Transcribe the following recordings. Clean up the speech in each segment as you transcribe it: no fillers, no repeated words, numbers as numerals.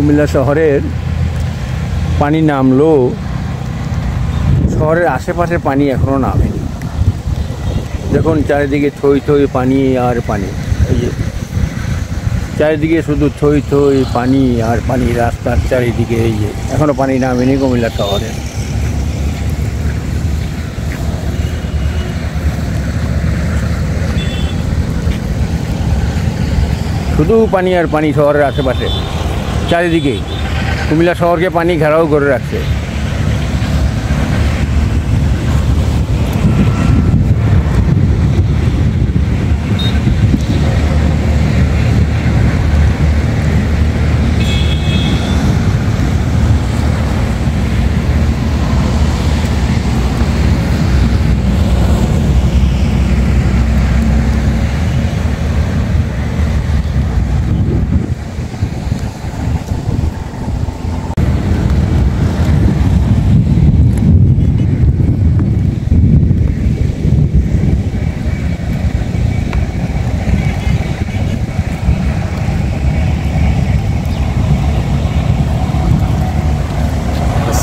কুমিল্লা শহরের পানি নামলো, শহরের আশেপাশের পানি এখনও নামেনি। দেখুন চারিদিকে থই থই পানি আর পানি, এই যে চারিদিকে শুধু থই থই পানি আর পানি, রাস্তার চারিদিকে এই যে এখনও পানি নামেনি কুমিল্লা শহরে। শুধু পানি আর পানি শহরের আশেপাশে চারিদিকে। কুমিল্লা শহরকে পানি ঘেরাও করে রাখছে।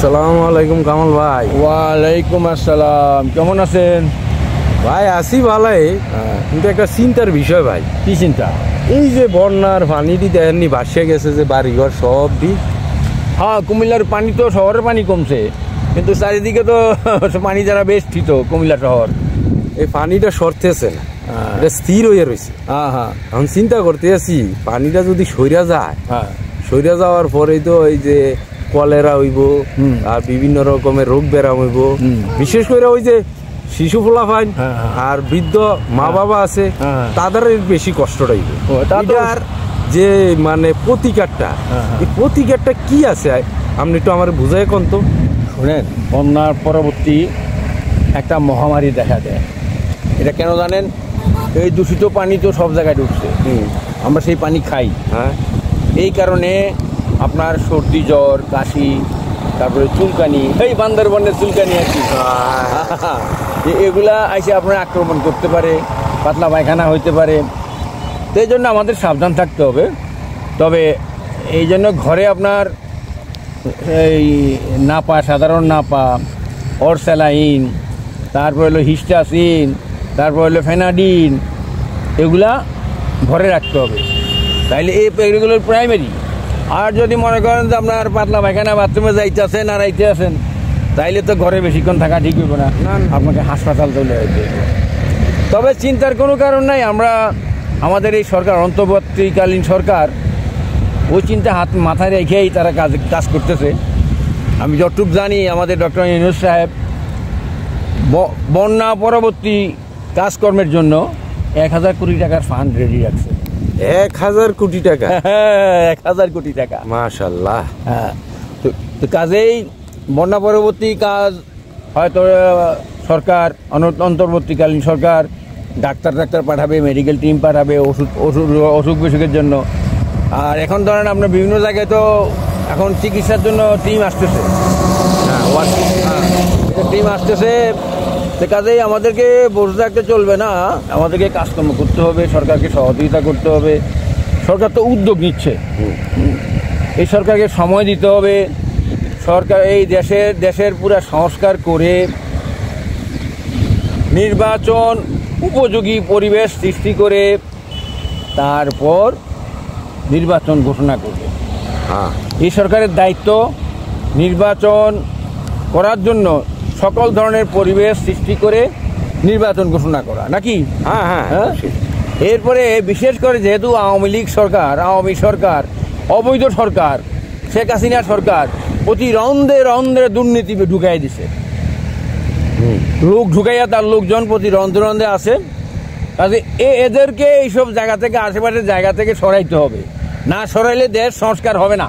আসসালামু আলাইকুম কামাল ভাই। ওয়ালাইকুম আসসালাম, কেমন আছেন ভাই? আছি ভালোই, কিন্তু একটা চিন্তার বিষয় ভাই। কি চিন্তা? এই যে বন্যার পানিটি দেখেননি ভাসিয়ে গেছে, যে বাড়িঘর সব দিক। হ্যাঁ, কুমিল্লার পানি তো, শহরের পানি কমছে, কিন্তু চারিদিকে তো পানি যারা বেষ্টিত কুমিল্লা শহর, এই পানিটা সরতেছে না, এটা স্থির হয়ে রয়েছে। হ্যাঁ হ্যাঁ, আমি চিন্তা করতে আছি পানিটা যদি সইরা যায়, হ্যাঁ সইরা যাওয়ার পরেই তো এই যে কলেরা হইব আর বিভিন্ন রকমের রোগ ব্যারাম হইব। বিশেষ করে ওই যে শিশু ফলাফাইন আর বৃদ্ধ মা বাবা আছে, তাদের বেশি কষ্টটা হইব। তার যে মানে প্রতিকারটা, এই প্রতিকারটা কি আছে আপনি একটু আমার বুঝাই কোন তো। শুনেন, বন্যার পরবর্তী একটা মহামারী দেখা দেয়। এটা কেন জানেন? এই দূষিত পানি তো সব জায়গায় ঢুকছে, আমরা সেই পানি খাই। হ্যাঁ, এই কারণে আপনার সর্দি, জ্বর, কাশি, তারপরে চুলকানি, এই বান্দরবনের চুলকানি আর কি, এগুলা এসে আপনার আক্রমণ করতে পারে, পাতলা পায়খানা হইতে পারে। তো এই জন্য আমাদের সাবধান থাকতে হবে। তবে এই জন্য ঘরে আপনার এই নাপা, সাধারণ নাপা, অরস্যালাইন, তারপর হলো হিস্টাসিন, তারপর হলো ফেনাডিন, এগুলা ঘরে রাখতে হবে। তাইলে এগুলোর প্রাইমারি। আর যদি মনে করেন যে আপনার পাতলা পায়খানা, বাথরুমে যাইতেছেন আর আইতে আছেন, তাইলে তো ঘরে বেশিক্ষণ থাকা ঠিক হবে না, আপনাকে হাসপাতাল চলে যেতে। তবে চিন্তার কোনো কারণ নাই। আমাদের এই সরকার, অন্তর্বর্তীকালীন সরকার, ওই চিন্তা মাথায় রেখেই তারা কাজ করতেছে। আমি যতটুকু জানি, আমাদের ডক্টর ইউনূস সাহেব বন্যা পরবর্তী কাজকর্মের জন্য 1000 কোটি টাকার ফান্ড রেডি রাখছে। 1000 কোটি টাকা? 1000 কোটি টাকা, মাশাআল্লাহ। হ্যাঁ, তো কাজেই বন্যা পরবর্তী কাজ হয়তো সরকার, অন্তর্বর্তীকালীন সরকার ডাক্তার পাঠাবে, মেডিকেল টিম পাঠাবে অসুখ বিসুখের জন্য। আর এখন ধরেন আপনার বিভিন্ন জায়গায় তো এখন চিকিৎসার জন্য টিম আসতেছে, টিম আসতেছে। তো কাজেই আমাদেরকে বসে থাকতে চলবে না, আমাদেরকে কাজকর্ম করতে হবে, সরকারকে সহযোগিতা করতে হবে। সরকার তো উদ্যোগ নিচ্ছে, এই সরকারকে সময় দিতে হবে। সরকার এই দেশের পুরা সংস্কার করে নির্বাচন উপযোগী পরিবেশ সৃষ্টি করে তারপর নির্বাচন ঘোষণা করবে। এই সরকারের দায়িত্ব নির্বাচন করার জন্য সকল ধরনের পরিবেশ সৃষ্টি করে নির্বাচন ঘোষণা করা, নাকি? হ্যাঁ হ্যাঁ হ্যাঁ। এরপরে বিশেষ করে যেহেতু আওয়ামী লীগ সরকার, আওয়ামী সরকার, অবৈধ সরকার, শেখ হাসিনা সরকার প্রতি রন্ধে রন্ধে দুর্নীতি ঢুকাই দিছে। লোক ঢুকাইয়া তার লোকজন প্রতি রন্ধে আছে। কাজে এদেরকে এইসব জায়গা থেকে, আশেপাশের জায়গা থেকে সরাইতে হবে। না সরাইলে দেশ সংস্কার হবে না,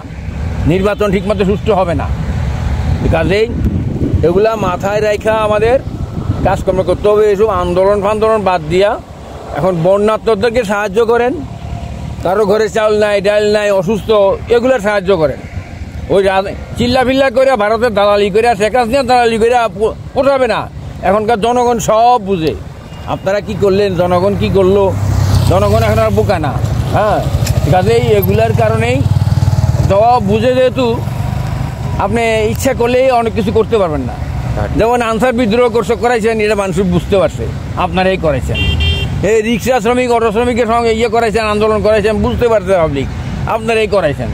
নির্বাচন ঠিকমতো সুষ্ঠু হবে না। কাজেই এগুলা মাথায় রাখা আমাদের কাজকর্ম করতে হবে। এইসব আন্দোলন ফান্দোলন বাদ দিয়া এখন বন্যার্তদেরকে সাহায্য করেন। কারো ঘরে চাউল নাই, ডাল নাই, অসুস্থ, এগুলোর সাহায্য করেন। ওই চিল্লাফিল্লা করে, ভারতের দালালি করে, শেখ হাসিনার দালালি করে পোষাবে না। এখনকার জনগণ সব বুঝে। আপনারা কি করলেন, জনগণ কি করলো, জনগণ এখন আর বোকা না। হ্যাঁ, কাজেই এগুলার কারণেই জবাব বুঝে যেহেতু আপনি ইচ্ছা করলেই অনেক কিছু করতে পারবেন না। যেমন আনসার বিদ্রোহ করাইছেন, এটা মানুষ বুঝতে পারছে, আপনারাই করেছেন। এই রিক্সা শ্রমিক, অটো শ্রমিকের সঙ্গে করাইছেন, আন্দোলন করাইছেন, বুঝতে পারছে পাবলিক, আপনারাই করাইছেন।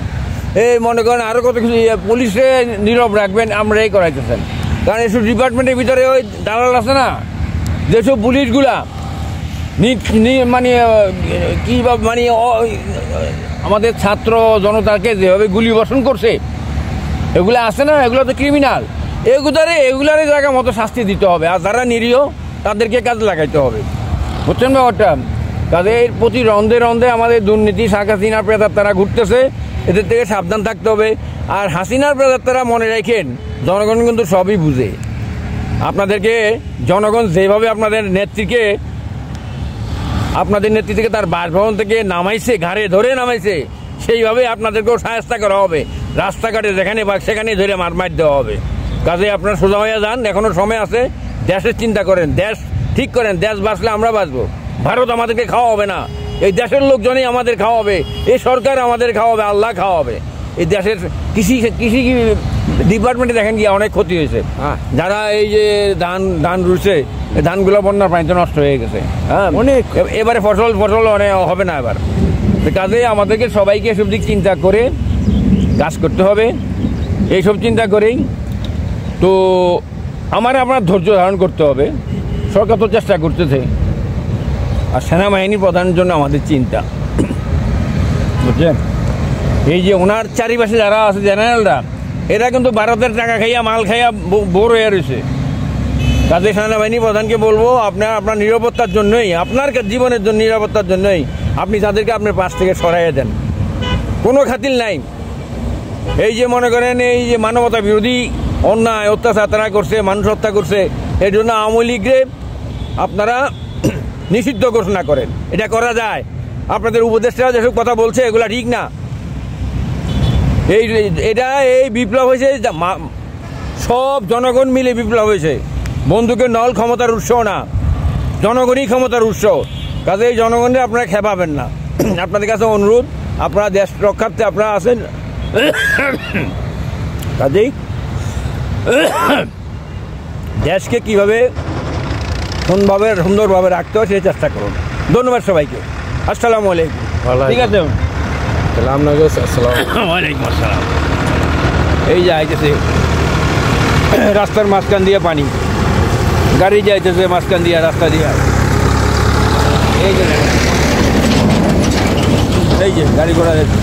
এই মনে করেন আরও কত কিছু, পুলিশে নীরব রাখবেন, আমরাই করাইতেছেন। কারণ এসব ডিপার্টমেন্টের ভিতরে ওই দালাল আছে না, যেসব পুলিশগুলা মানে কী বা মানে আমাদের ছাত্র জনতাকে যেভাবে গুলি বর্ষণ করছে, এগুলো আছে না, এগুলো তো ক্রিমিনাল। এগুলারে জায়গা মতো শাস্তি দিতে হবে, আর যারা নিরীহ তাদেরকে কাজে লাগাইতে হবে, বুঝছেন ব্যাপারটা? তাদের প্রতি রন্ধে রন্ধে আমাদের দুর্নীতি, শেখ হাসিনার প্রেতাত্মারা ঘুরতেছে, এদের থেকে সাবধান থাকতে হবে। আর হাসিনার প্রেতাত্মারা মনে রাখেন, জনগণ কিন্তু সবই বুঝে। আপনাদেরকে জনগণ যেভাবে আপনাদের নেত্রীকে তার বাসভবন থেকে নামাইছে, ঘাড়ে ধরে নামাইছে, সেইভাবে আপনাদেরকেও সাহায্য করা হবে। রাস্তাঘাটে যেখানে পাক সেখানে ধরে মার দেওয়া হবে। কাজে আপনারা সোজা হয়ে যান, এখনো সময় আছে। দেশের চিন্তা করেন, দেশ ঠিক করেন। দেশ বাঁচলে আমরা বাঁচবো। ভারত আমাদেরকে খাওয়া হবে না, এই দেশের লোকজনই আমাদের খাওয়াবে, এই সরকার আমাদের খাওয়াবে, আল্লাহ খাওয়াবে। এই দেশের কৃষি ডিপার্টমেন্টে দেখেন গিয়ে অনেক ক্ষতি হয়েছে। যারা এই যে ধান রুছে, এই ধানগুলো বন্যার পানিতে নষ্ট হয়ে গেছে। হ্যাঁ, অনেক এবারে ফসল অনেক হবে না এবার। কাজে আমাদেরকে সবাইকে এসব দিক চিন্তা করে কাজ করতে হবে। এইসব চিন্তা করেই তো আপনার ধৈর্য ধারণ করতে হবে। সরকার তো চেষ্টা করতেছে, আর সেনাবাহিনীর প্রধানের জন্য আমাদের চিন্তা, বুঝছেন? এই যে ওনার চারিপাশে যারা আছে জেনারেলরা, এরা কিন্তু ভারতের টাকা খাইয়া, মাল খাইয়া বোর হয়ে রয়েছে। কাজে সেনাবাহিনী প্রধানকে বলবো, আপনার নিরাপত্তার জন্যই, আপনার জীবনের জন্য নিরাপত্তার জন্যই আপনি তাদেরকে আপনার পাশ থেকে সরাইয়া দেন। কোনো খাতির নাই। এই যে মনে করেন এই যে মানবতা বিরোধী অন্যায় অত্যাচার তারা করছে, মানুষ হত্যা করছে, এর জন্য আওয়ামী লীগকে আপনারা নিষিদ্ধ ঘোষণা করেন। এটা করা যায়। আপনাদের উপদেষ্টারা যেসব কথা বলছে এগুলা ঠিক না। এই বিপ্লব হয়েছে, সব জনগণ মিলে বিপ্লব হয়েছে। বন্দুকের নল ক্ষমতার উৎস না, জনগণই ক্ষমতার উৎস। কাজে এই জনগণের আপনারা খেপাবেন না। আপনাদের কাছে অনুরোধ, আপনারা দেশ রক্ষার্থে আপনারা আছেন, কাজেই দেশকে কীভাবে সুন্দরভাবে রাখতে হয় সেই চেষ্টা করুন। ধন্যবাদ সবাইকে। আসসালামু আলাইকুম। ঠিক আছে, ওয়ালাইকুম আসসালাম। এই যে আইতেছে রাস্তার মাঝখান দিয়ে পানি, গাড়ি যাইতেছে মাঝখান দিয়ে, রাস্তা দিয়ে। এই যে গাড়ি ঘোড়া যাচ্ছে।